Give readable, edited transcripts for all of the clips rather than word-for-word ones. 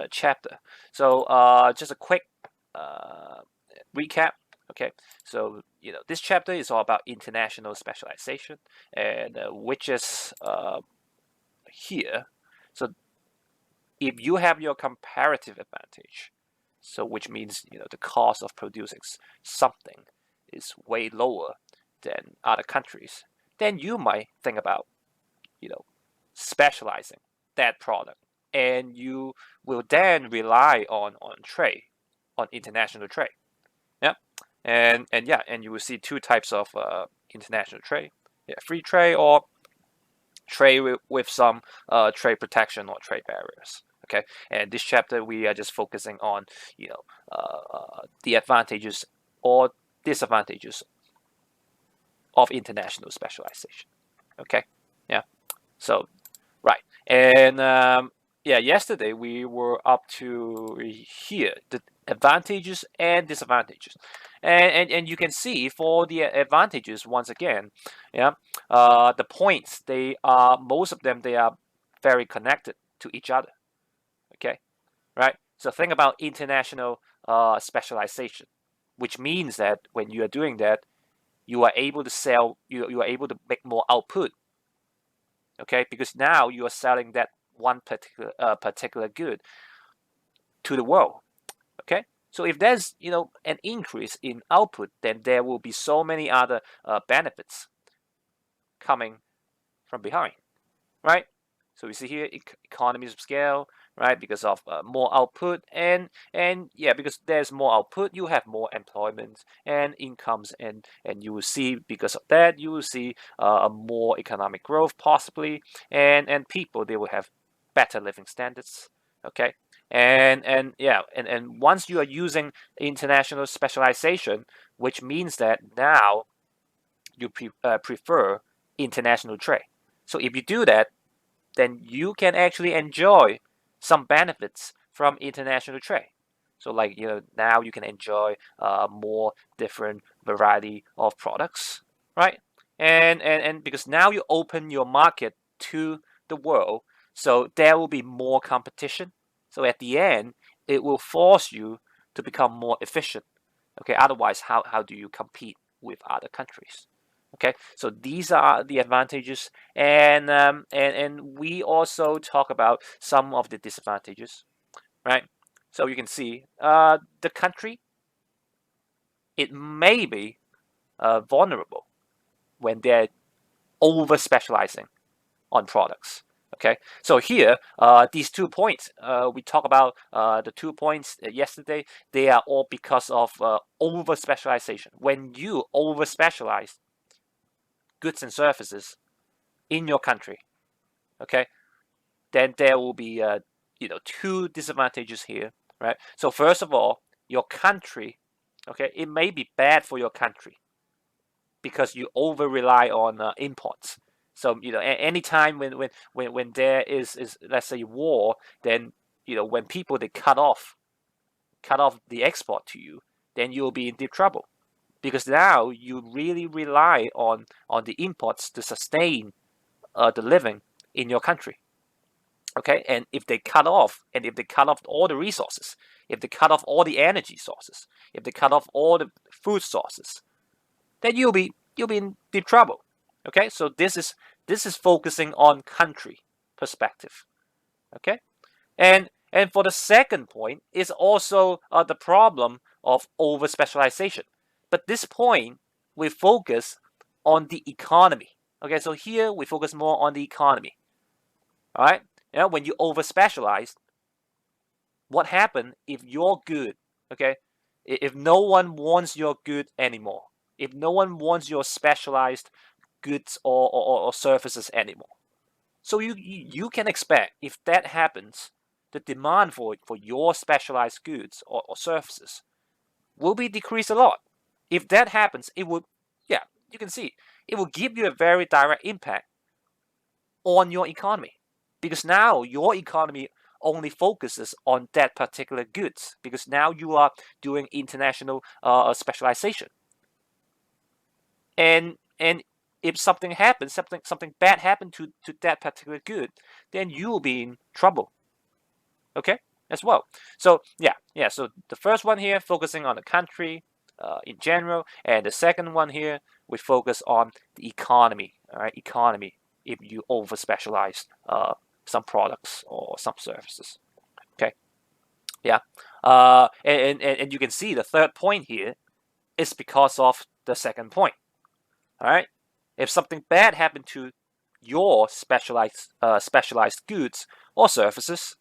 chapter. So just a quick recap. Okay, so this chapter is all about international specialization, and which is here. So if you have your comparative advantage, so which means the cost of producing something is way lower than other countries, then you might think about specializing that product, and you will then rely on trade, on international trade. Yeah, and yeah, and you will see two types of international trade. Yeah, free trade or trade with some trade protection or trade barriers. Okay, and this chapter we are just focusing on the advantages or disadvantages of international specialization. Okay, yeah. So right, and yeah, yesterday we were up to here the advantages and disadvantages, and you can see for the advantages once again, yeah, the points they are most of them they are very connected to each other. Okay, right. So think about international specialization, which means that when you are doing that, you are able to sell, you are able to make more output. Okay, because now you are selling that one particular good to the world. Okay, so if there's an increase in output, then there will be so many other benefits coming from behind, right? So we see here economies of scale, right? Because of more output, and yeah, because there's more output, you have more employment and incomes, and you will see because of that, you will see a more economic growth possibly, and people they will have better living standards. Okay, and yeah, and once you are using international specialization, which means that now you prefer international trade. So if you do that, then you can actually enjoy some benefits from international trade. So like now you can enjoy more different variety of products, right? And because now you open your market to the world, so there will be more competition. So at the end, it will force you to become more efficient. Okay, otherwise, how do you compete with other countries? Okay, so these are the advantages, and we also talk about some of the disadvantages, right? So you can see the country it may be vulnerable when they're over specializing on products. Okay, so here these 2 points we talk about the 2 points yesterday. They are all because of over specialization. When you over specialize goods and services in your country, okay, then there will be two disadvantages here, right? So first of all, your country, okay, it may be bad for your country because you over rely on imports. So anytime when there is let's say war, then when people they cut off the export to you, then you'll be in deep trouble because now you really rely on the imports to sustain the living in your country. Okay, and if they cut off, and if they cut off all the resources, if they cut off all the energy sources, if they cut off all the food sources, then you'll be in deep trouble. Okay, so this is focusing on country perspective. Okay, and for the second point is also the problem of over specialization, but this point we focus on the economy. Okay, so here we focus more on the economy. All right, when you over specialize, what happens if you're good? Okay, if no one wants your good anymore, if no one wants your specialized goods or services anymore, so you can expect if that happens, the demand for your specialized goods or services will be decreased a lot. If that happens, it will, yeah, you can see it will give you a very direct impact on your economy, because now your economy only focuses on that particular goods because now you are doing international specialization, and if something happens, something bad happened to that particular good, then you will be in trouble. Okay, as well. So so the first one here focusing on the country in general, and the second one here we focus on the economy. All right, economy. If you over specialize some products or some services. Okay, yeah, and you can see the third point here is because of the second point. All right, if something bad happened to your specialized goods or services,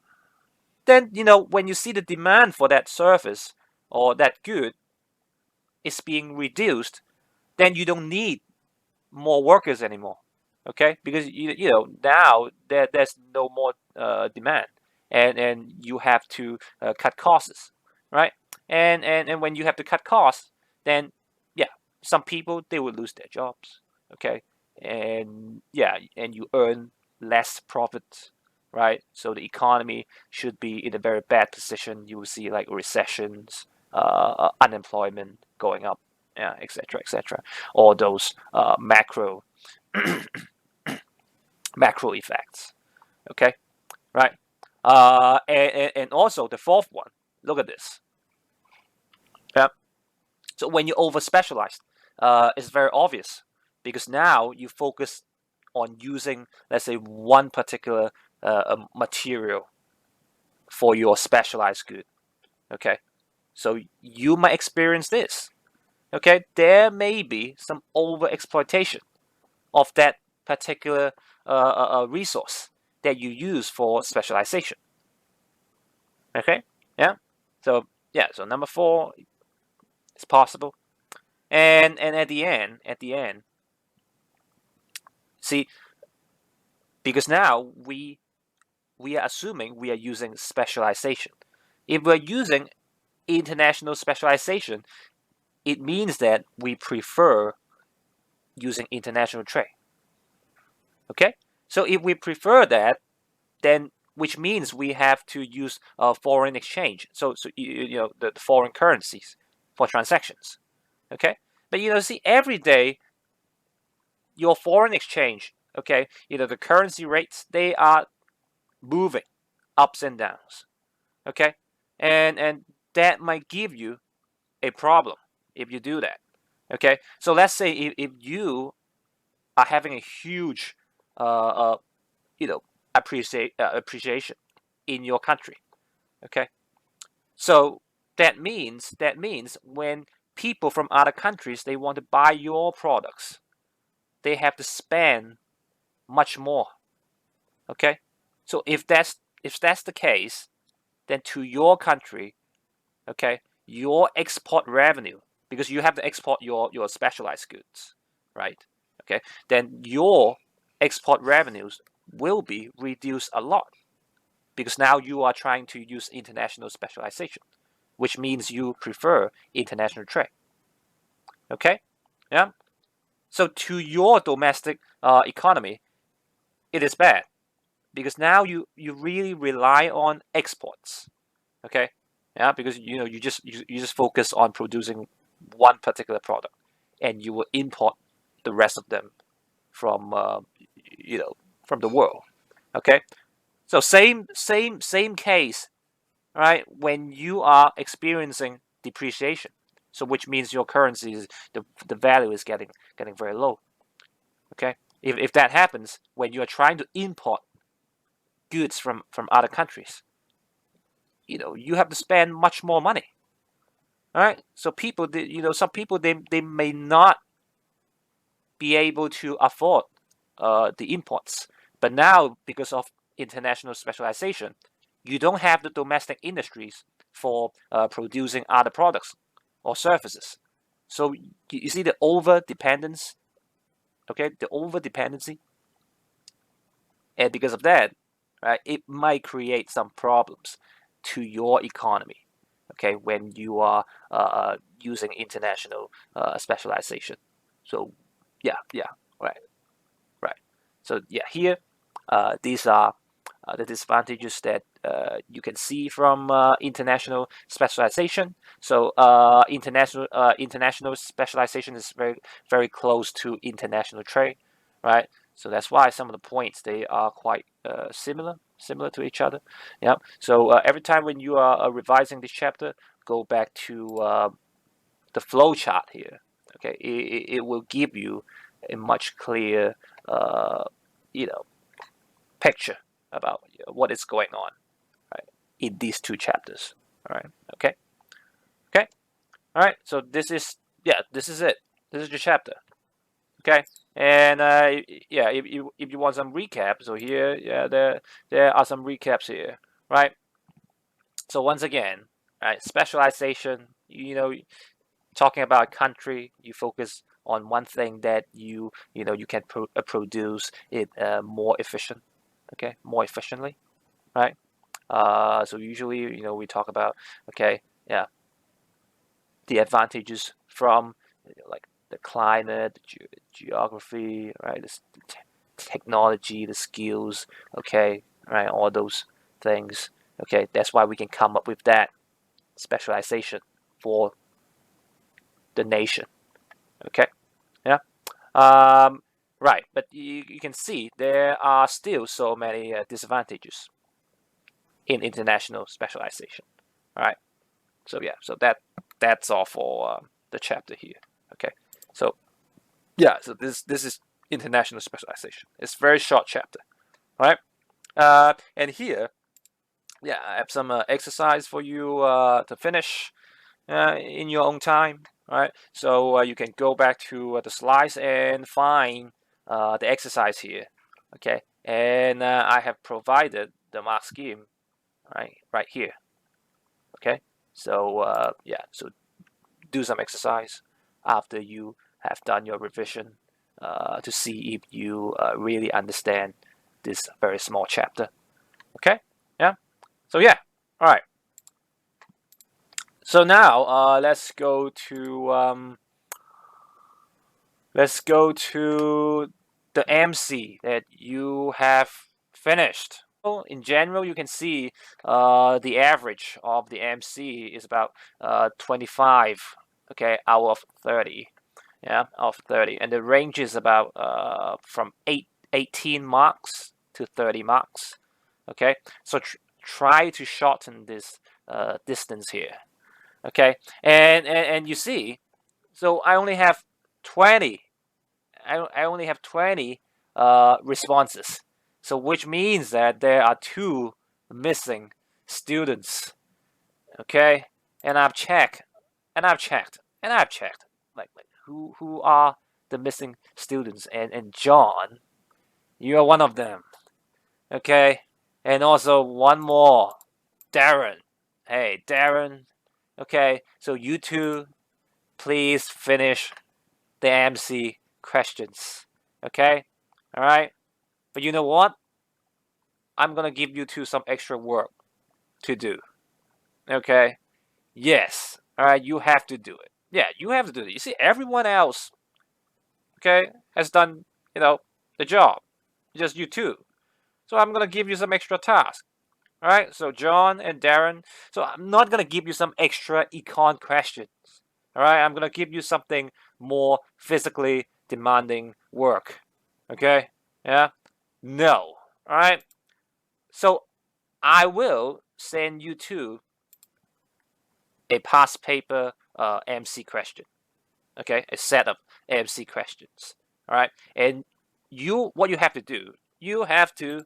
then when you see the demand for that service or that good is being reduced, then you don't need more workers anymore. Okay, because now there's no more demand, and you have to cut costs, right? And when you have to cut costs, then yeah, some people they will lose their jobs. Okay, and and you earn less profit, right? So the economy should be in a very bad position. You will see like recessions, unemployment going up, yeah, etc., etc. All those macro effects. Okay, right? And also the fourth one. Look at this. Yeah. So when you over specialize, it's very obvious because now you focus on using, let's say, one particular material for your specialized good. Okay, so you might experience this. Okay, there may be some over exploitation of that particular resource that you use for specialization. Okay, yeah. So so number four is possible, and at the end, see, because now we are assuming we are using specialization. If we're using international specialization, it means that we prefer using international trade. Okay, so if we prefer that, then which means we have to use foreign exchange. So the foreign currencies for transactions. Okay, but see every day your foreign exchange. Okay, the currency rates they are moving ups and downs. Okay, and that might give you a problem if you do that. Okay, so let's say if you are having a huge you know appreciation in your country. Okay, so that means when people from other countries they want to buy your products, they have to spend much more. Okay, so if that's the case, then to your country, okay, your export revenue, because you have to export your specialized goods, right? Okay, then your export revenues will be reduced a lot because now you are trying to use international specialization, which means you prefer international trade. Okay, yeah. So to your domestic economy, it is bad because now you really rely on exports. Okay, yeah, because you just focus on producing one particular product, and you will import the rest of them from from the world. Okay, so same case, right? When you are experiencing depreciation, so which means your currency is the value is getting very low. Okay, if that happens when you are trying to import goods from other countries, you have to spend much more money. All right, so some people they may not be able to afford the imports, but now because of international specialization, you don't have the domestic industries for producing other products or services. So you see the over dependence, okay, the over dependency, and because of that, right, it might create some problems to your economy. Okay, when you are using international specialization. So right, right. So here, these are the disadvantages that you can see from international specialization. So international specialization is very close to international trade, right? So that's why some of the points they are quite similar. similar to each other. Yeah. So every time when you are revising this chapter, go back to the flow chart here. Okay, it will give you a much clear, you know, picture about what is going on, right, in these two chapters. All right. Okay. Okay. All right. So this is this is it. This is the chapter. Okay. And yeah, if you want some recap, so here there are some recaps here, right? So once again, right, specialization. Talking about country, you focus on one thing that you can produce it more efficient. Okay, more efficiently, right? So usually, we talk about, okay, yeah, the advantages from like the climate, the geography, right? The technology, the skills, okay, right? All those things. Okay, that's why we can come up with that specialization for the nation. Okay, yeah. Right, but you can see there are still so many disadvantages in international specialization. All right. So yeah, so that's all for the chapter here. Okay. So yeah, so this is international specialization. It's a very short chapter. All right. And here, yeah, I have some exercise for you to finish in your own time. All right. So you can go back to the slides and find the exercise here. Okay. And I have provided the mark scheme right here. Okay. So yeah, so do some exercise after you have done your revision to see if you really understand this very small chapter. Okay, yeah. So yeah, all right. So now let's go to the MC that you have finished. In general, you can see the average of the MC is about 25, okay, out of 30. Yeah, out of 30. And the range is about from 18 marks to 30 marks. Okay, so try to shorten this distance here. Okay, and you see, so I only have 20. I only have 20 responses. So which means that there are 2 missing students. Okay, and I've checked, and I've checked, and I've checked, like who are the missing students, and John, you are one of them. Okay, and also one more, Darren. Hey, Darren. Okay, so you two, please finish the MC questions. Okay, all right. But you know what? I'm gonna give you two some extra work to do. Okay. Yes. All right. You have to do it. Yeah, you have to do it. You see, everyone else, okay, has done, the job. Just you two. So I'm gonna give you some extra tasks. All right. So John and Darren. So I'm not gonna give you some extra econ questions. All right. I'm gonna give you something more physically demanding work. Okay. Yeah. No. All right. So I will send you to a past paper MC question. Okay, a set of MC questions. All right, and what you have to do, you have to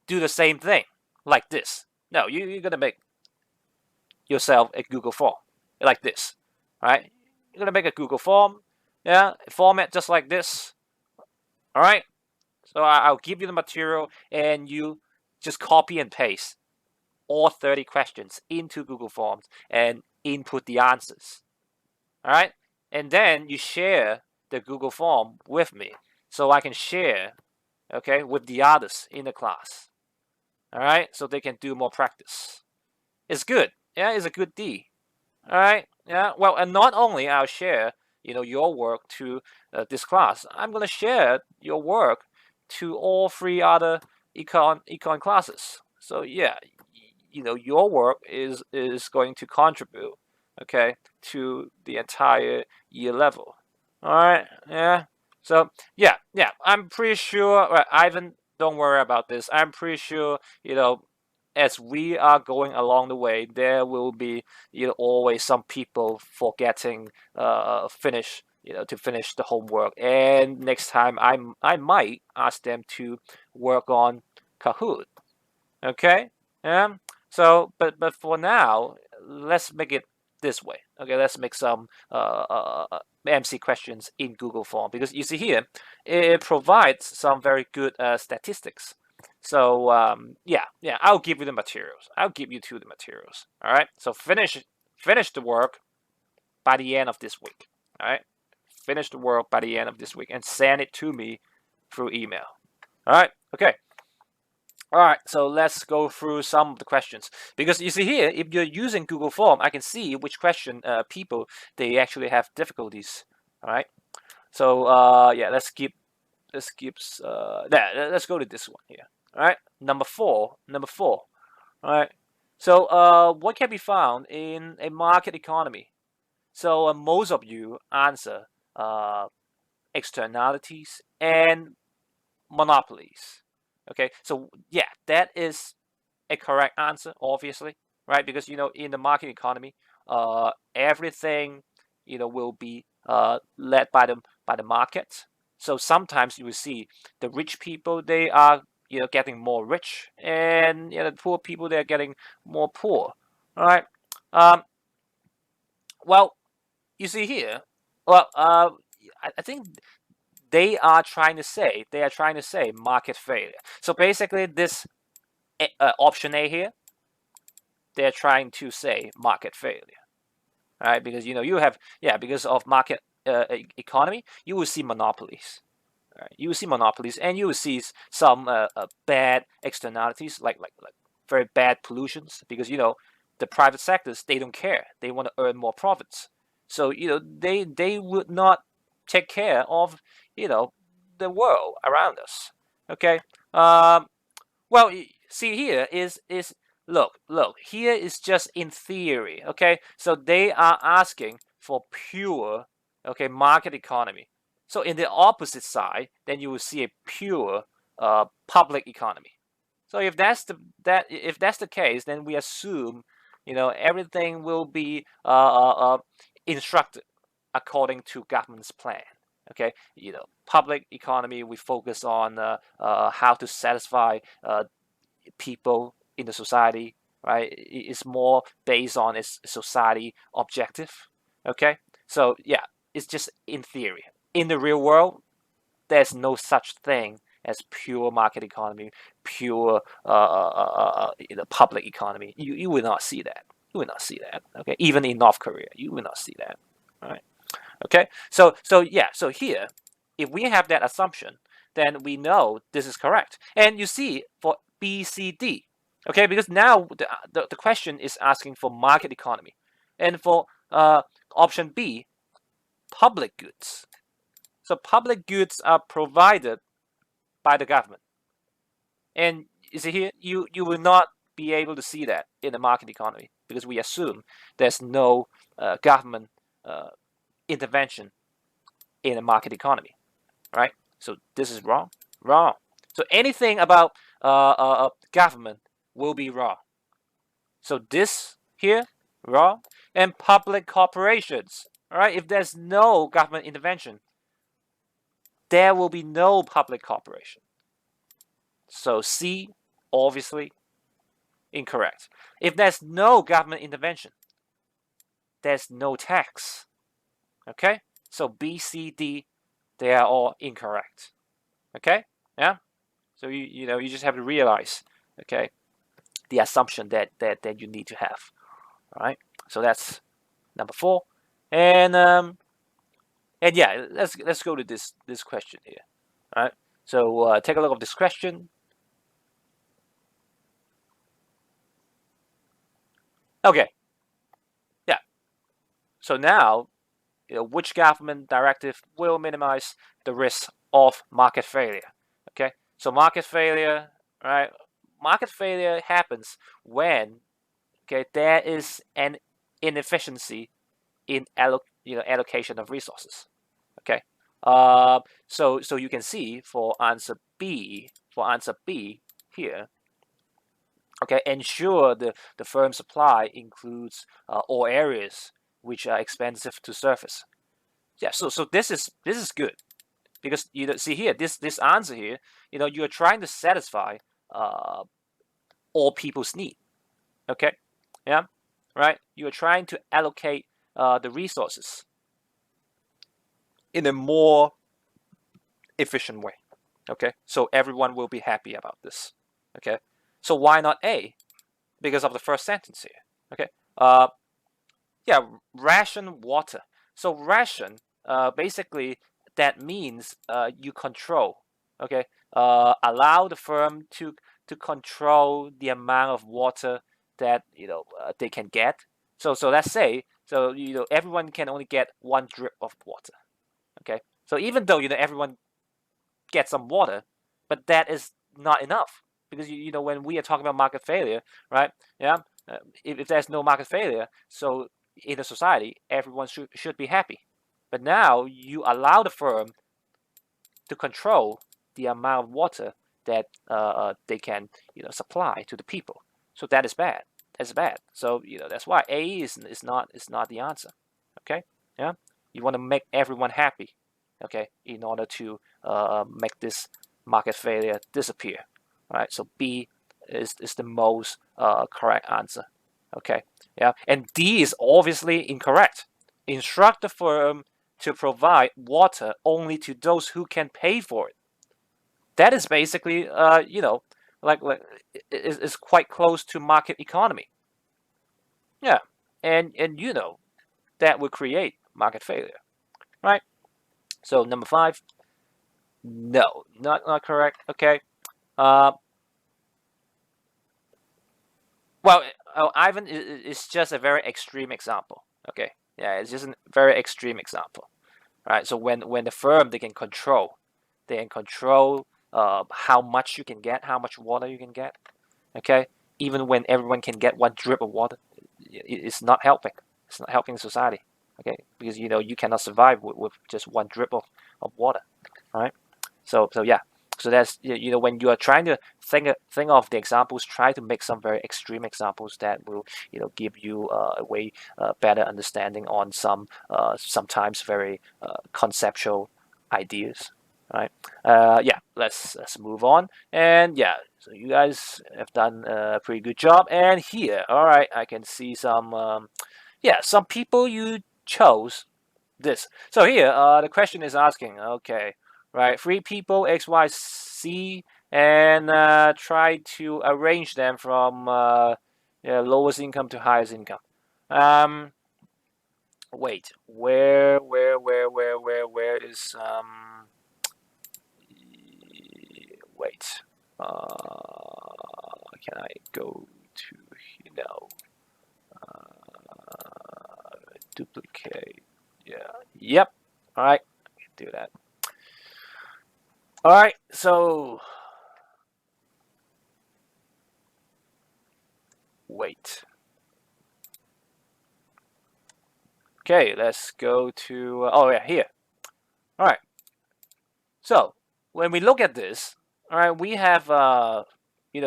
do the same thing like this. No, you're gonna make yourself a Google form like this. All right, you're gonna make a Google form. Yeah, format just like this. All right. So I'll give you the material, and you just copy and paste all 30 questions into Google Forms and input the answers. All right. And then you share the Google Form with me so I can share, okay, with the others in the class. All right. So they can do more practice. It's good. Yeah. It's a good D. All right. Yeah. Well, and not only I'll share, your work to this class, I'm going to share your work to all 3 other econ classes. So yeah, your work is going to contribute, okay, to the entire year level. All right, yeah. So yeah, I'm pretty sure Ivan Don't worry about this. I'm pretty sure, as we are going along the way, there will be, always some people forgetting to finish the homework. And next time I might ask them to work on Kahoot. Okay? Yeah. So, but for now, let's make it this way. Okay, let's make some MC questions in Google Form, because you see here, it provides some very good statistics. So yeah, I'll give you the materials. I'll give you the materials. All right. So finish the work by the end of this week. All right. Finish the work by the end of this week and send it to me through email. All right. Okay. All right, so let's go through some of the questions, because you see here, if you're using Google Form, I can see which question people they actually have difficulties. All right, so yeah, let's go to this one here. All right, number four. All right, so what can be found in a market economy? So most of you answer uh, externalities and monopolies. Okay, so yeah, that is a correct answer, obviously, right? Because in the market economy, everything will be led by the market. So sometimes you will see the rich people, they are getting more rich, and the poor people, they are getting more poor. All right. Um, well, you see here. Well, I think they are trying to say market failure. So basically, this option A here, they're trying to say market failure, right? Because you have, yeah, because of market economy, you will see monopolies. Right? You will see monopolies, and you will see some bad externalities, like very bad pollutions, because the private sectors, they don't care. They want to earn more profits, so they would not take care of the world around us. Okay. Well, see here is look here is just in theory. Okay, so they are asking for pure, okay, market economy. So in the opposite side, then you will see a pure public economy. So if that's the case, then we assume everything will be instructed according to government's plan. Okay, public economy, we focus on how to satisfy people in the society, right? It's more based on its society objective. Okay, so yeah, it's just in theory. In the real world, there's no such thing as pure market economy, pure public economy. You will not see that. You will not see that. Okay, even in North Korea, you will not see that. All right. Okay, so yeah, so here, if we have that assumption, then we know this is correct. And you see for B, C, D, okay, because now the question is asking for market economy, and for option B, public goods. So public goods are provided by the government, and you see here, you will not be able to see that in the market economy, because we assume there's no government intervention in a market economy, right? So this is wrong. Wrong. So anything about government will be wrong. So this here, wrong. And public corporations, all right? If there's no government intervention, there will be no public corporation. So C, obviously incorrect. If there's no government intervention, there's no tax. Okay? So B, C, D, they are all incorrect. Okay? Yeah? So you just have to realize, okay, the assumption that you need to have. All right. So that's number 4, and yeah, let's go to this question here. All right. So take a look at this question. Okay. Yeah. So now, which government directive will minimize the risk of market failure? Okay. So market failure, right? Market failure happens when, okay, there is an inefficiency in allocation of resources. Okay. So you can see for answer B, for answer B here. Okay, ensure the firm supply includes all areas which are expensive to service. Yeah, so this is good, because see here, this answer here, you are trying to satisfy all people's need. Okay, yeah, right. You are trying to allocate the resources in a more efficient way. Okay, so everyone will be happy about this. Okay, so why not A? Because of the first sentence here. Okay, yeah, ration water. So ration, basically that means you control. Okay, allow the firm to control the amount of water that they can get. So let's say, so everyone can only get one drip of water. Okay, so even though everyone gets some water, but that is not enough, because when we are talking about market failure, right? Yeah, if there's no market failure, so in a society, everyone should be happy. But now you allow the firm to control the amount of water that they can supply to the people. So that is bad. That's bad. So that's why A is not the answer. Okay, yeah, you want to make everyone happy. Okay, in order to make this market failure disappear. All right, so B is the most correct answer. Okay, yeah, and D is obviously incorrect. Instruct the firm to provide water only to those who can pay for it. That is basically, like is quite close to market economy. Yeah, and that will create market failure, right? So number 5, no, not correct. Okay. Uh, well, Ivan is just a very extreme example. Okay. Yeah, it's just a very extreme example. Right. So when the firm they can control how much you can get, how much water you can get. Okay. Even when everyone can get one drip of water, it's not helping. It's not helping society. Okay, because you cannot survive with just one drip of water. All right. So yeah. So that's when you are trying to think of the examples, try to make some very extreme examples that will give you a way better understanding on some sometimes very conceptual ideas. Right. Yeah. Let's move on. And yeah. So you guys have done a pretty good job. And here, all right, I can see some some people you chose this. So here, the question is asking, okay, right, 3 people, X, Y, C, and try to arrange them from lowest income to highest income. Um, wait, where is wait, can I go to duplicate? Yeah. Yep. All right. Do that. All right. So wait. Okay. Let's go to. Oh yeah, here. All right. So when we look at this, all right, we have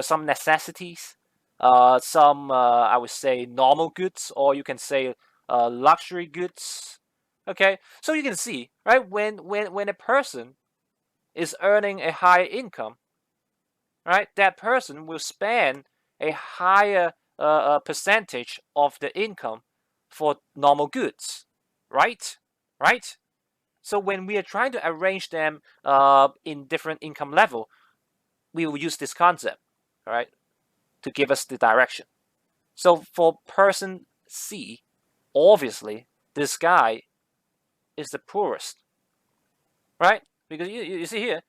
some necessities, some I would say normal goods, or you can say luxury goods. Okay. So you can see, right, when a person is earning a higher income, right, that person will spend a higher percentage of the income for normal goods, right? Right? So when we are trying to arrange them in different income level, we will use this concept, all right, to give us the direction. So for person C, obviously this guy is the poorest, right? Because you see here,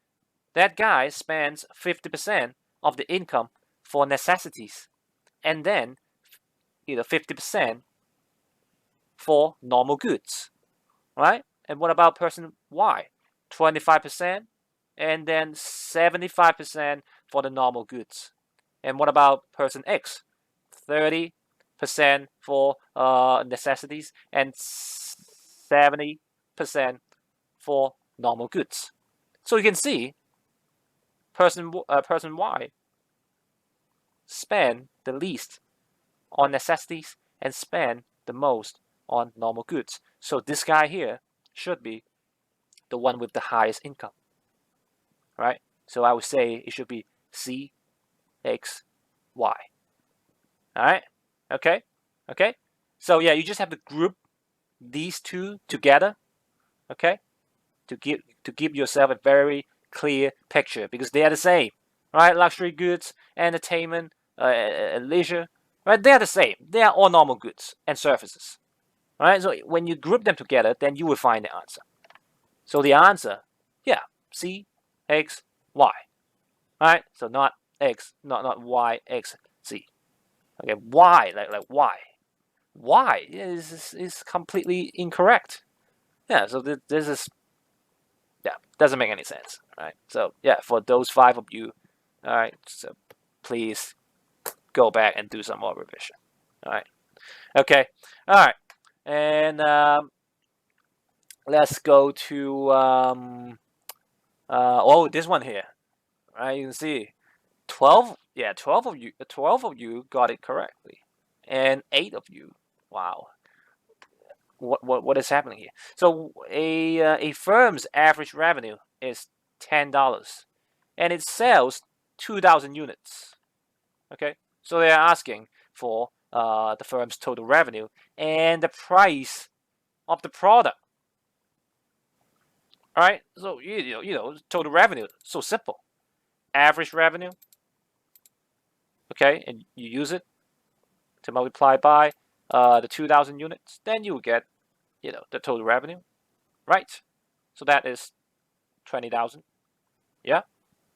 that guy spends 50% of the income for necessities, and then 50% for normal goods, right? And what about person Y? 25%, and then 75% for the normal goods. And what about person X? 30% for necessities and 70% for normal goods. So you can see person Y spend the least on necessities and spend the most on normal goods. So this guy here should be the one with the highest income, right? So I would say it should be C, X, Y. All right? Okay? Okay? So yeah, you just have to group these two together, okay? To give yourself a very clear picture because they are the same, right? Luxury goods, entertainment, leisure, right? They are the same. They are all normal goods and services, right? So when you group them together, then you will find the answer. So the answer, yeah, C, X, Y, right? So not X, not Y, X, C. Okay, Y, like why is completely incorrect. Yeah, so this is, yeah, doesn't make any sense, right? So yeah, for those 5 of you, all right, so please go back and do some more revision. All right, okay, all right, and let's go to oh, this one here, right? You can see 12, yeah, 12 of you got it correctly, and 8 of you, wow, what is happening here? So a firm's average revenue is $10, and it sells 2,000 units. Okay, so they are asking for the firm's total revenue and the price of the product. All right, so total revenue, so simple. Average revenue, okay, and you use it to multiply by the 2,000 units, then you will get the total revenue, right? So that is 20,000. Yeah.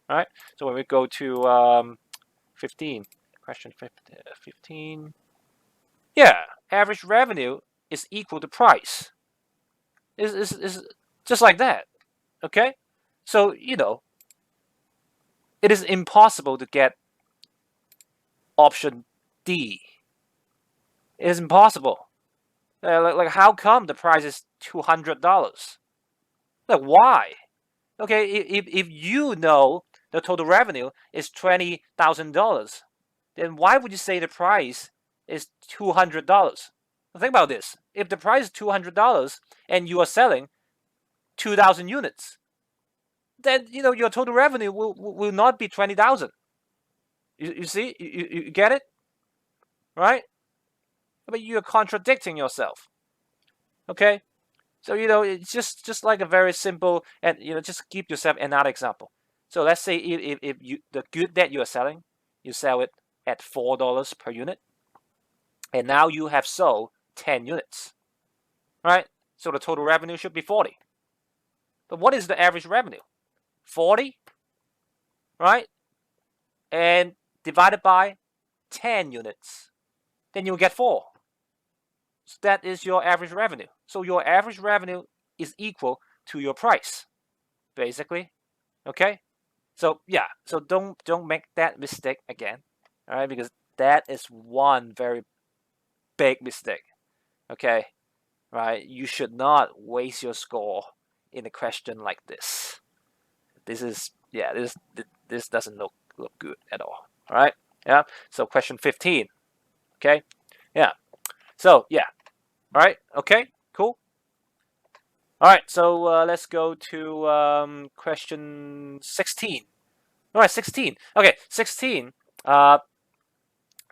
All right. So when we go to 15, question 15. Yeah, average revenue is equal to price. Is just like that. Okay. So it is impossible to get option D. It is impossible. Like how come the price is $200? Like why? Okay, if you know the total revenue is $20,000, then why would you say the price is $200? Think about this. If the price is $200 and you are selling 2,000 units, then your total revenue will not be 20,000. You see, you get it, right? But you're contradicting yourself. Okay, so it's just like a very simple, and just give yourself another example. So let's say if you the good that you are selling, you sell it at $4 per unit, and now you have sold 10 units, right? So the total revenue should be 40. But what is the average revenue? 40, right? And divided by 10 units, then you'll get 4. So that is your average revenue. So your average revenue is equal to your price, basically. Okay? So yeah, so don't make that mistake again. All right, because that is one very big mistake. Okay? Right? You should not waste your score in a question like this. This doesn't look good at all. All right? Yeah. So question 15. Okay? Yeah. So yeah. All right. Okay. Cool. All right. So let's go to question 16. All right, 16. Okay, 16.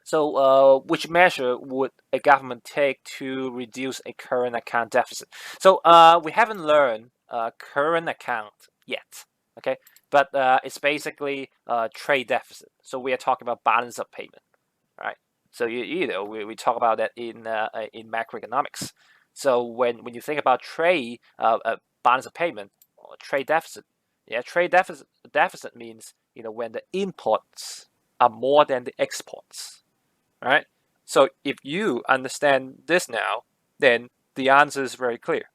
So which measure would a government take to reduce a current account deficit? So we haven't learned current account yet. Okay, but it's basically trade deficit. So we are talking about balance of payment, right? So we talk about that in macroeconomics. So when you think about trade balance of payment or trade deficit, yeah, trade deficit means when the imports are more than the exports, right? So if you understand this now, then the answer is very clear.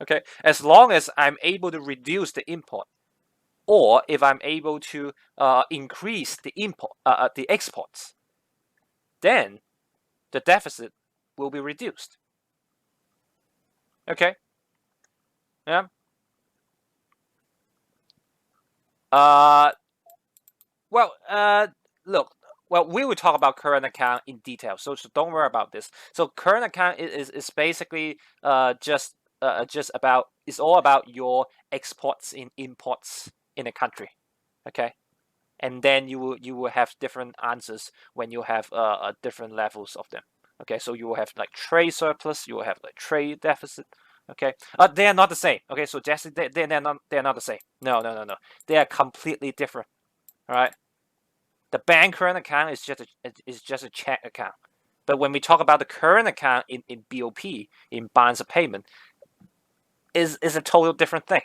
Okay, as long as I'm able to reduce the import, or if I'm able to increase the exports, then the deficit will be reduced. Okay, yeah. Well, look. Well, we will talk about current account in detail, so don't worry about this. So current account is basically just about, it's all about your exports and imports in a country, okay? And then you will have different answers when you have different levels of them. Okay, so you will have like trade surplus, you will have like trade deficit. Okay, they are not the same. Okay, so Jesse, they're not the same. No, no, no, no. They are completely different. All right. The bank current account is just a check account. But when we talk about the current account in BOP, in bonds of payment, is a total different thing.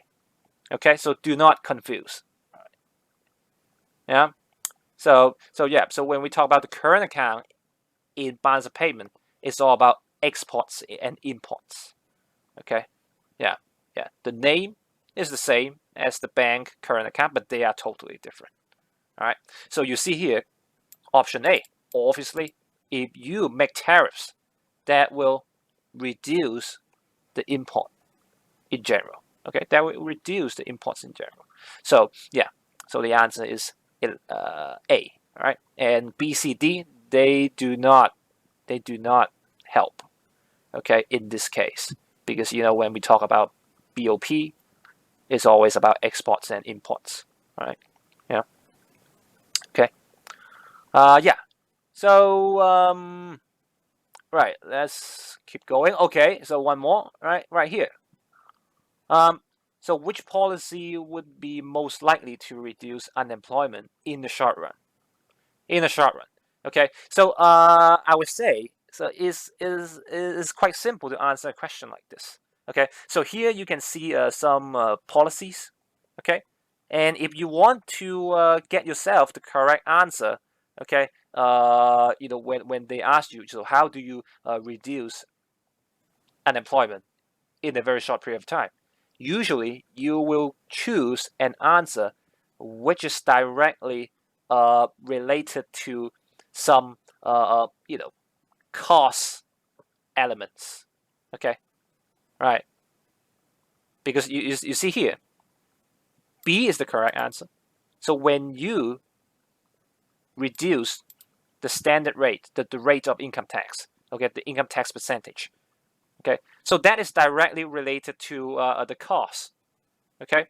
Okay, so do not confuse. Yeah. So yeah. So when we talk about the current account in bonds of payment, it's all about exports and imports. Okay. Yeah. Yeah. The name is the same as the bank current account, but they are totally different. All right. So you see here, option A. Obviously, if you make tariffs, that will reduce the import in general. Okay, that will reduce the imports in general. So yeah, so the answer is A. All right, and B, C, D, they do not help. Okay, in this case, because when we talk about BOP, it's always about exports and imports. All right. Yeah. Okay. Yeah. So right, let's keep going. Okay, so one more, right here. Um, so which policy would be most likely to reduce unemployment in the short run? In the short run, okay. So I would say so is quite simple to answer a question like this. Okay, so here you can see some policies. Okay, and if you want to get yourself the correct answer, okay, when they ask you, so how do you reduce unemployment in a very short period of time? Usually, you will choose an answer which is directly related to some cost elements. Okay, right? Because you see here, B is the correct answer. So when you reduce the standard rate, the rate of income tax, okay, the income tax percentage, okay, so that is directly related to the cost, okay,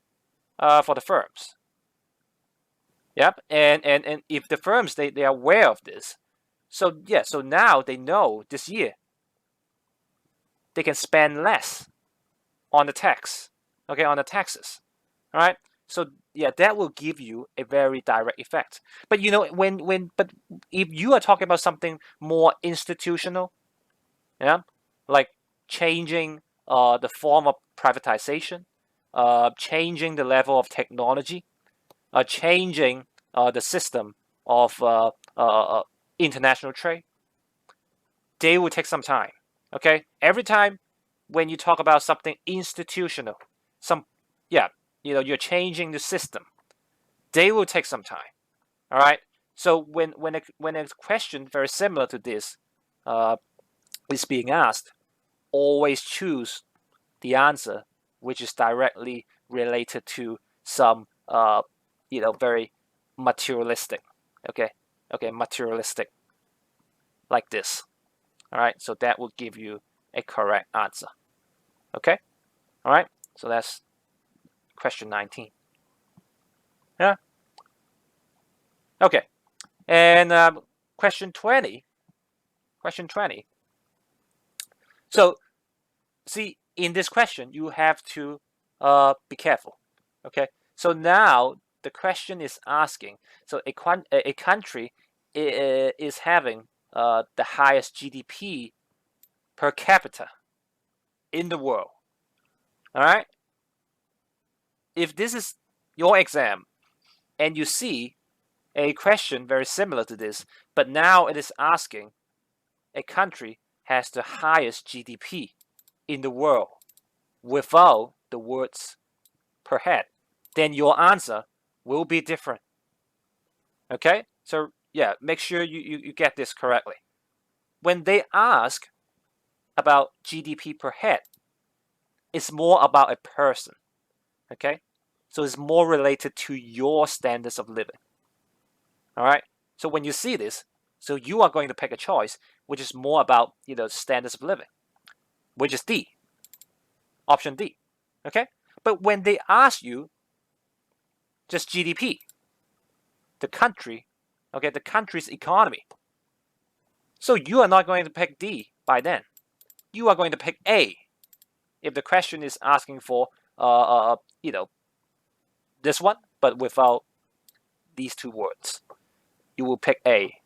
for the firms. Yep, and if the firms they are aware of this, so yeah, so now they know this year they can spend less on the tax, okay, on the taxes, all right. So yeah, that will give you a very direct effect. But but if you are talking about something more institutional, yeah, like changing the form of privatization, changing the level of technology, changing the system of international trade, they will take some time. Okay, every time when you talk about something institutional, some yeah, you're changing the system, they will take some time. All right. So when a question very similar to this uh, is being asked, always choose the answer which is directly related to some very materialistic. Okay, materialistic, like this. All right, so that will give you a correct answer. Okay, all right, so that's question 19. Yeah. Okay, and question 20. Question 20. So see, in this question, you have to be careful. Okay, so now the question is asking. So a country is having the highest GDP per capita in the world. All right. If this is your exam and you see a question very similar to this, but now it is asking a country has the highest GDP in the world without the words per head, then your answer will be different. Okay? So, yeah, make sure you get this correctly. When they ask about GDP per head, it's more about a person. Okay? So it's more related to your standards of living. All right. So when you see this, so you are going to pick a choice which is more about standards of living, which is D, option D. Okay. But when they ask you just GDP, the country, okay, the country's economy, so you are not going to pick D by then. You are going to pick A if the question is asking for this one, but without these two words. You will pick A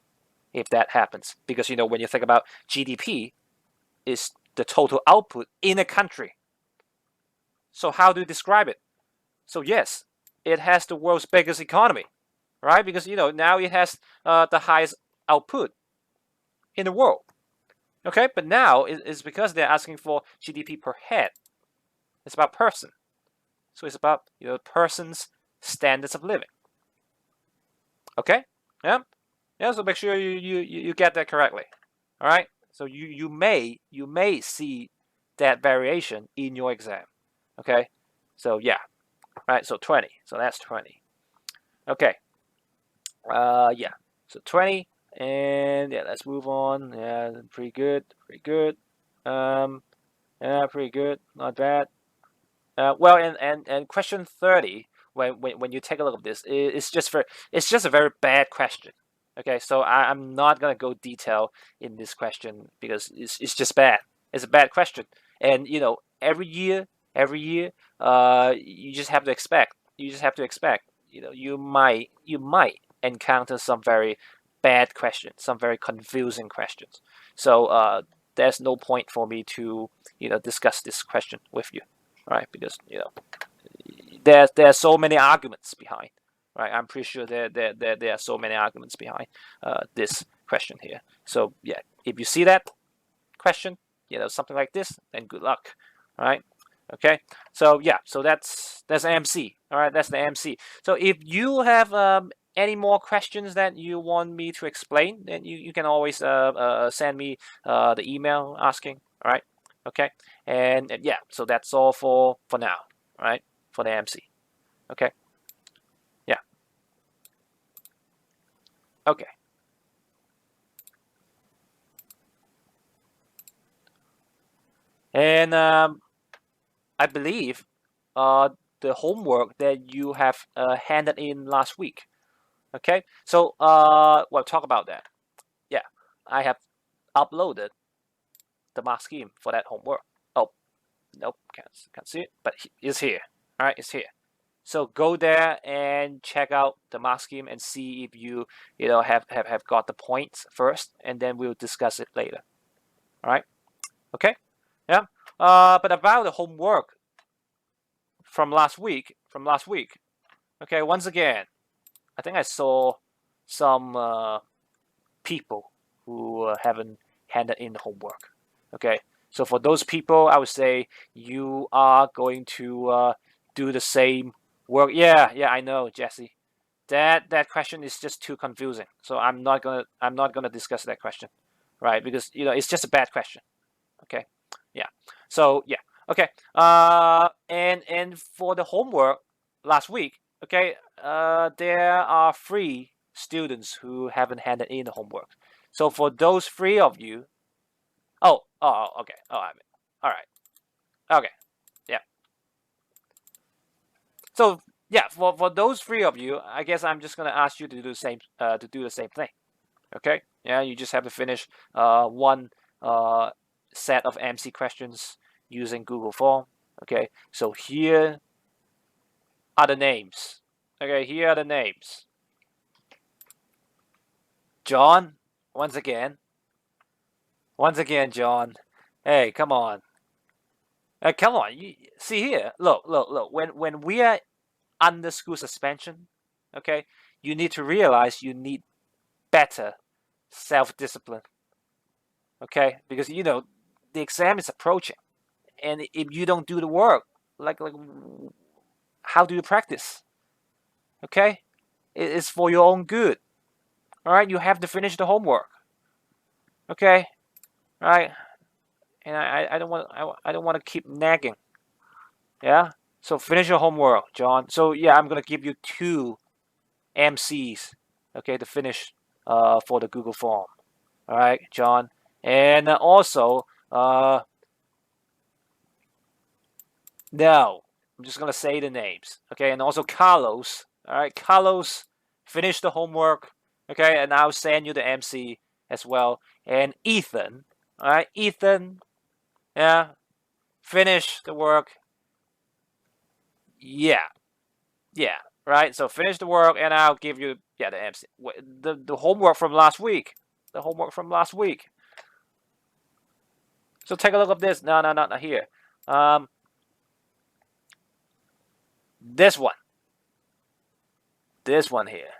if that happens, because when you think about GDP, is the total output in a country. So how do you describe it? So yes, it has the world's biggest economy, right? Because now it has the highest output in the world. Okay, but now it's because they're asking for GDP per head. It's about person. So it's about person's standards of living. Okay, yeah, yeah. So make sure you get that correctly. All right. So you may see that variation in your exam. Okay. So yeah. Right. So 20. So that's 20. Okay. Yeah. So 20, and yeah, let's move on. Yeah, pretty good. Pretty good. Yeah, pretty good. Not bad. Well, and question 30. When you take a look at this, it's just a very bad question. Okay, so I'm not gonna go detail in this question because it's just bad. It's a bad question, and every year, you just have to expect. You just have to expect. You might encounter some very bad questions, some very confusing questions. So there's no point for me to discuss this question with you, right? Because there are so many arguments behind, right? I'm pretty sure there are so many arguments behind this question here. So yeah, if you see that question, something like this, then good luck, all right? Okay, so yeah, so that's MC. All right, that's the MC. So if you have any more questions that you want me to explain, then you can always send me the email asking. All right, okay, and yeah, so that's all for now. All right, for the MC. Okay, yeah, okay, and I believe the homework that you have handed in last week. Okay, so we'll talk about that. Yeah, I have uploaded the mark scheme for that homework. Oh, nope, can't see it, but it's here. All right, it's here. So go there and check out the mark scheme and see if you have got the points first, and then we'll discuss it later. All right, okay, yeah. But about the homework from last week, okay. Once again, I think I saw some people who haven't handed in the homework. Okay, so for those people, I would say you are going to do the same work. Yeah, yeah, I know, Jesse. That question is just too confusing. So I'm not gonna discuss that question, right? Because it's just a bad question. Okay, yeah. So yeah, okay. And for the homework last week, okay, there are 3 students who haven't handed in the homework. So for those 3 of you, okay, all right, okay, yeah. So yeah, for those 3 of you, I guess I'm just gonna ask you to do the same thing. Okay, yeah, you just have to finish one set of MC questions using Google Form. Okay, so here are the names. Okay, here are the names. John, once again, John. Hey, come on. Come on. You, see here. Look. When we are under school suspension, okay, you need to realize you need better self-discipline. Okay, because the exam is approaching, and if you don't do the work, like how do you practice? Okay, it's for your own good. All right, you have to finish the homework. Okay, all right, and I don't want to keep nagging. Yeah, so finish your homework, John. So yeah, I'm gonna give you 2 MCs. okay, to finish for the Google form. All right, John, and also no, I'm just gonna say the names, okay, and also Carlos. All right, Carlos, finish the homework, okay, and I'll send you the MC as well, and Ethan. All right, Ethan, yeah, finish the work. Yeah, yeah, right. So finish the work, and I'll give you the MC. The homework from last week. The homework from last week. So take a look at this. No, not here. This one. This one here.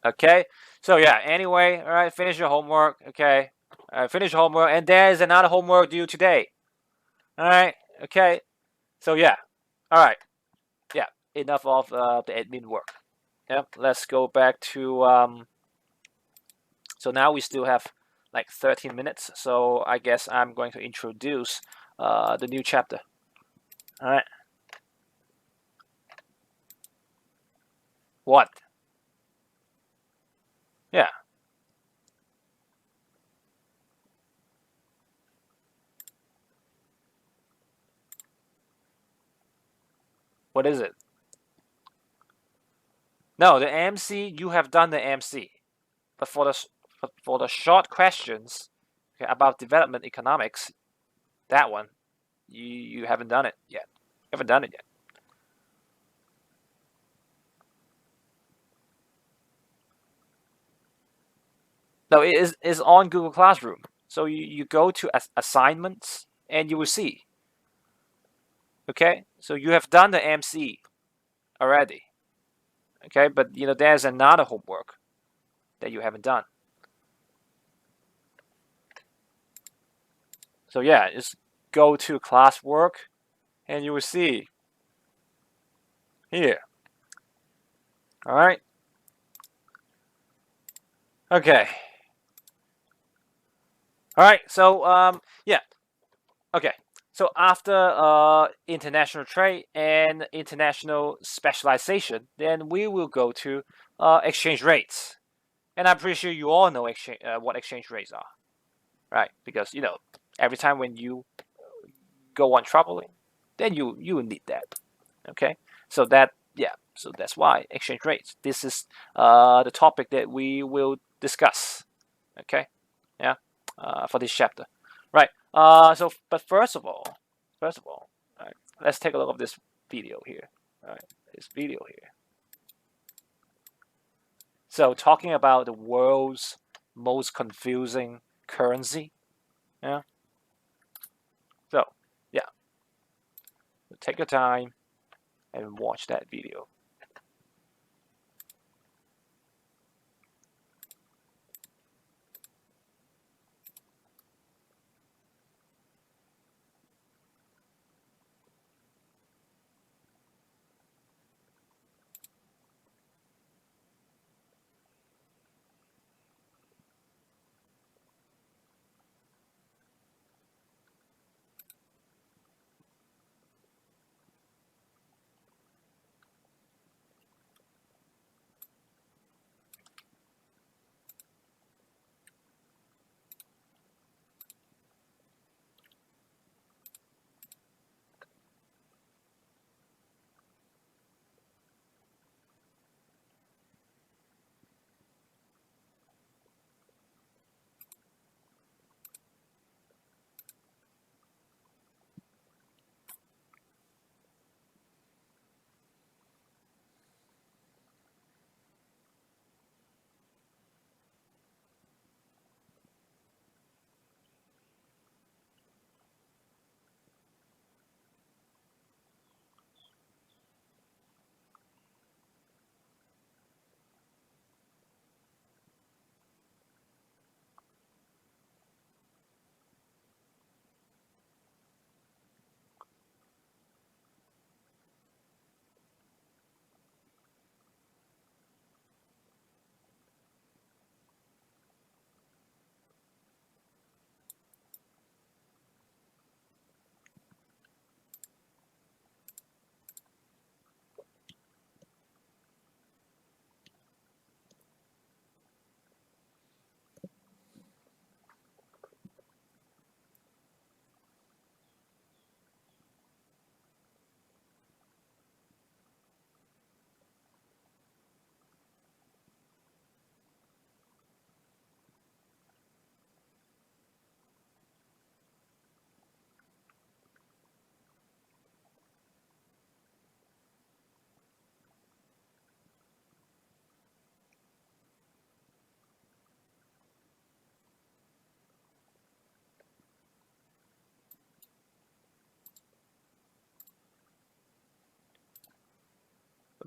Okay. So yeah. Anyway, all right. Finish your homework. Okay. All right, finish your homework, and there is another homework due today. All right. Okay. So yeah. All right. Yeah. Enough of the admin work. Yep. Let's go back to So now we still have like 13 minutes. So I guess I'm going to introduce the new chapter. All right. What? Yeah. What is it? No, the MC, you have done the MC. But for the short questions, okay, about development economics, that one, you haven't done it yet. You haven't done it yet. No, it is on Google Classroom. So you go to assignments and you will see. Okay, so you have done the MC already. Okay, but there's another homework that you haven't done. So yeah, just go to classwork and you will see here. All right. Okay. All right. So yeah. Okay. So after international trade and international specialization, then we will go to exchange rates. And I'm pretty sure you all know what exchange rates are, right? Because every time when you go on traveling, then you need that. Okay, so so that's why exchange rates. This is the topic that we will discuss. Okay, yeah, for this chapter, right? But first of all, right, let's take a look at this video here. All right, this video here. So talking about the world's most confusing currency. Yeah. So yeah, take your time and watch that video.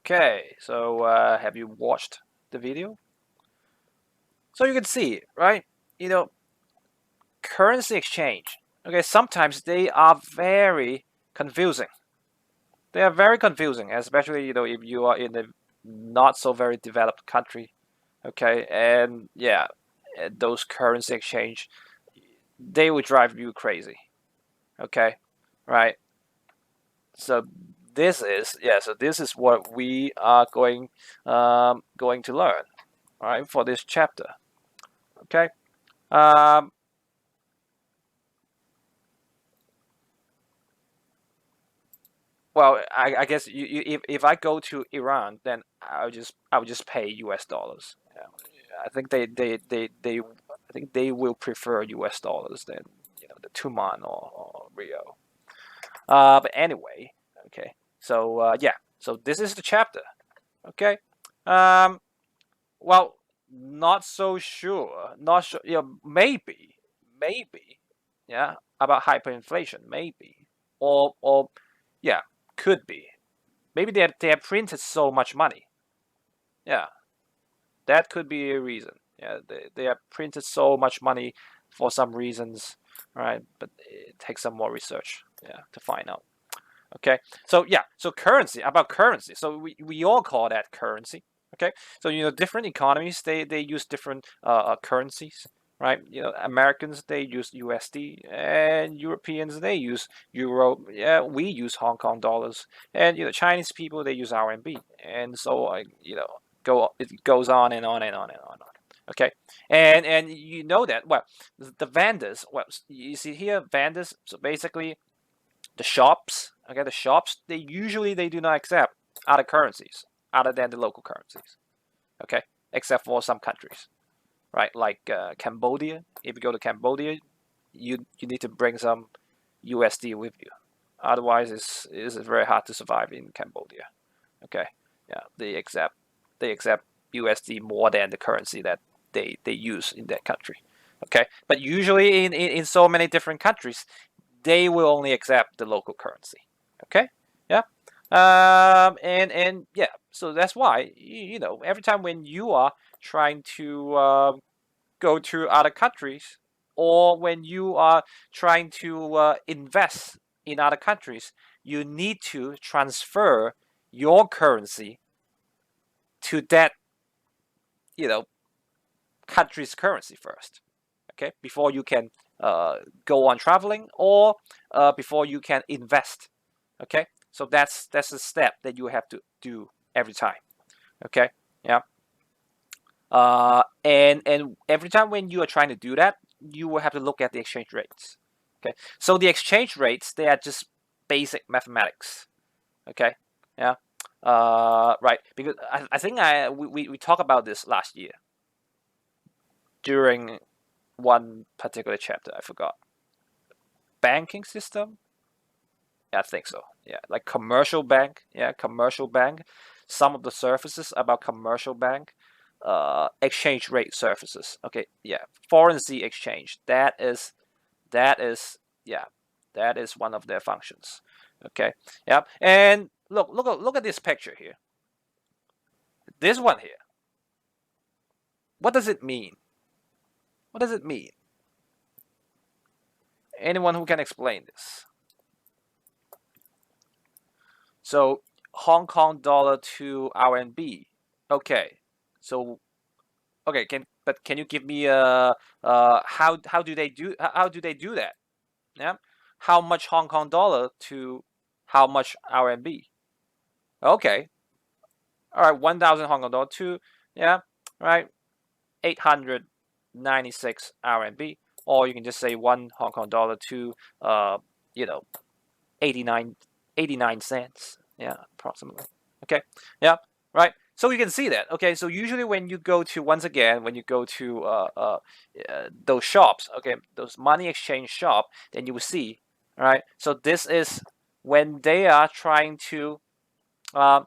Okay, so have you watched the video? So you can see, right? Currency exchange. Okay, sometimes they are very confusing. They are very confusing, especially if you are in a not so very developed country. Okay, and yeah, those currency exchange, they will drive you crazy. Okay, right? So this is what we are going to learn, all right, for this chapter. Okay. Um, well, I guess if I go to Iran, then I would just pay U.S. dollars. Yeah. I think I think they will prefer U.S. dollars than the Tuman or Rio. But anyway, okay. So yeah, so this is the chapter. Okay. Um, well, not so sure. Not sure. Maybe, yeah, about hyperinflation. Maybe, or yeah, could be. Maybe they have printed so much money. Yeah, that could be a reason. Yeah, they have printed so much money for some reasons, right? But it takes some more research, yeah, to find out. Okay, so yeah, so currency. So we all call that currency. Okay, so different economies they use different currencies, right? Americans they use USD, and Europeans they use Euro. Yeah, we use Hong Kong dollars, and Chinese people they use RMB, and so it goes on and on and on and on. Okay, and you know that well, the vendors. Well, you see here vendors. So basically the shops, okay, they do not accept other currencies other than the local currencies, okay, except for some countries, right? Like Cambodia. If you go to Cambodia, you need to bring some USD with you, otherwise it's very hard to survive in Cambodia. Okay, yeah, they accept USD more than the currency that they use in that country. Okay, but usually in so many different countries, they will only accept the local currency. Okay, yeah, and yeah, so that's why every time when you are trying to go to other countries, or when you are trying to invest in other countries, you need to transfer your currency to that you know country's currency first. Okay, before you can go on traveling, or before you can invest. Okay, so that's a step that you have to do every time. Okay, yeah. And every time when you are trying to do that, you will have to look at the exchange rates. Okay, so the exchange rates they are just basic mathematics. Okay, yeah. Right, because I think we talked about this last year during one particular chapter. I forgot. Banking system. Yeah, I think so. Yeah, like commercial bank. Yeah, commercial bank. Some of the services about commercial bank. Exchange rate services. Okay, yeah, foreign exchange. Yeah, that is one of their functions. Okay, yeah, and look at this picture here. This one here. What does it mean? What does it mean? Anyone who can explain this? So Hong Kong dollar to RMB. Okay, so okay, can you give me how do they do that? Yeah, how much Hong Kong dollar to how much RMB? Okay, all right, 1,000 Hong Kong dollar to yeah, right, 896 RMB, or you can just say 1 Hong Kong dollar to you know 89 cents. Yeah, approximately. Okay. Yeah. Right. So you can see that. Okay. So usually when you go to once again when you go to those shops, okay, those money exchange shop, then you will see. All right. So this is when they are trying to uh,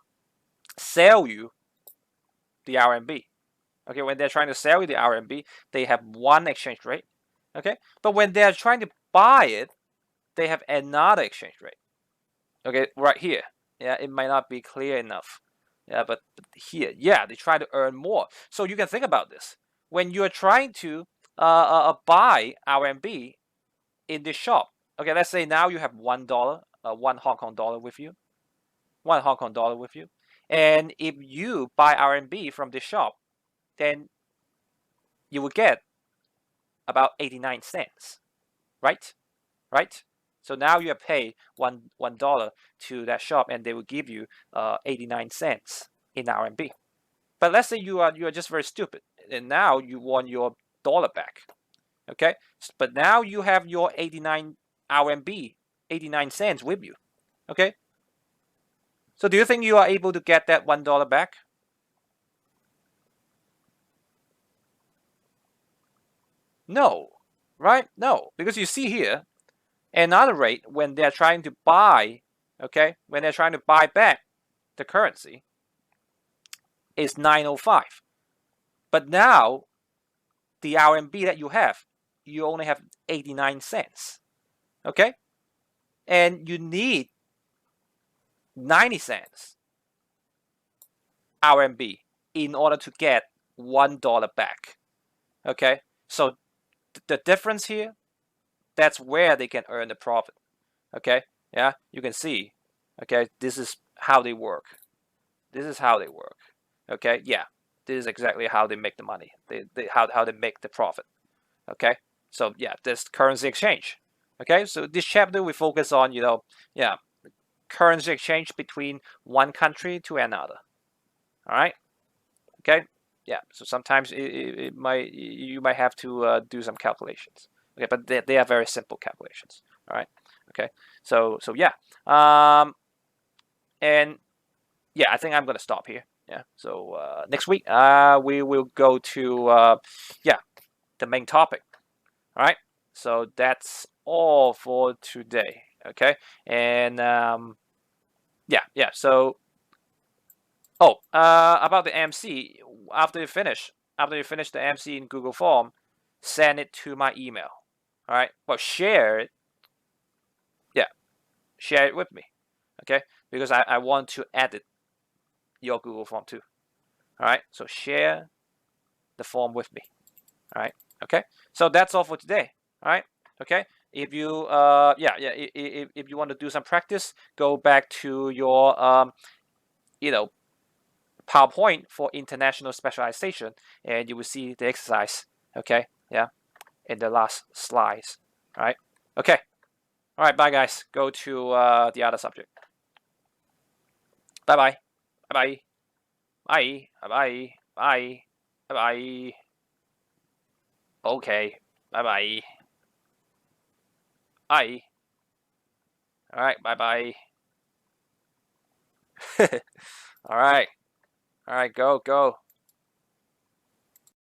sell you the RMB. Okay. When they're trying to sell you the RMB, they have one exchange rate. Okay. But when they're trying to buy it, they have another exchange rate. Okay, right here. Yeah, it might not be clear enough. Yeah, but here, yeah, they try to earn more. So you can think about this. When you are trying to buy RMB in this shop, okay, let's say now you have $1, one Hong Kong dollar with you, and if you buy RMB from this shop, then you will get about 89 cents, right? Right? So now you have paid $1 to that shop, and they will give you 89 cents in RMB. But let's say you are just very stupid, and now you want your dollar back. Okay, but now you have your 89 RMB, 89 cents with you. Okay, so do you think you are able to get that $1 back? No, right? No, because you see here another rate when they're trying to buy, okay, when they're trying to buy back the currency is 905. But now the RMB that you have, you only have 89 cents. Okay? And you need 90 cents RMB in order to get $1 back. Okay? So the difference here, that's where they can earn the profit. Okay? Yeah, you can see. Okay, this is how they work. This is how they work. Okay, yeah, this is exactly how they make the money. How they make the profit. Okay, so yeah, this currency exchange. Okay, so this chapter we focus on, yeah, currency exchange between one country to another. All right. Okay. Yeah. So sometimes you might have to do some calculations. Okay, but they are very simple calculations. All right. Okay. So yeah. And yeah, I think I'm gonna stop here. Yeah. So next week we will go to yeah, the main topic. All right. So that's all for today. Okay. And yeah. So about the MC, after you finish the MC in Google Form, send it to my email. All right. Well, share it. Yeah, share it with me. Okay, because I want to edit your Google Form too. All right. So share the form with me. All right. Okay. So that's all for today. All right. Okay. If you if you want to do some practice, go back to your PowerPoint for international specialization, and you will see the exercise. Okay. Yeah. In the last slides. All right. Okay. All right. Bye, guys. Go to the other subject. Bye bye. Bye bye. Bye bye. Bye bye. Bye. Okay. Bye bye. Bye. All right. Bye bye. All right. All right. Go.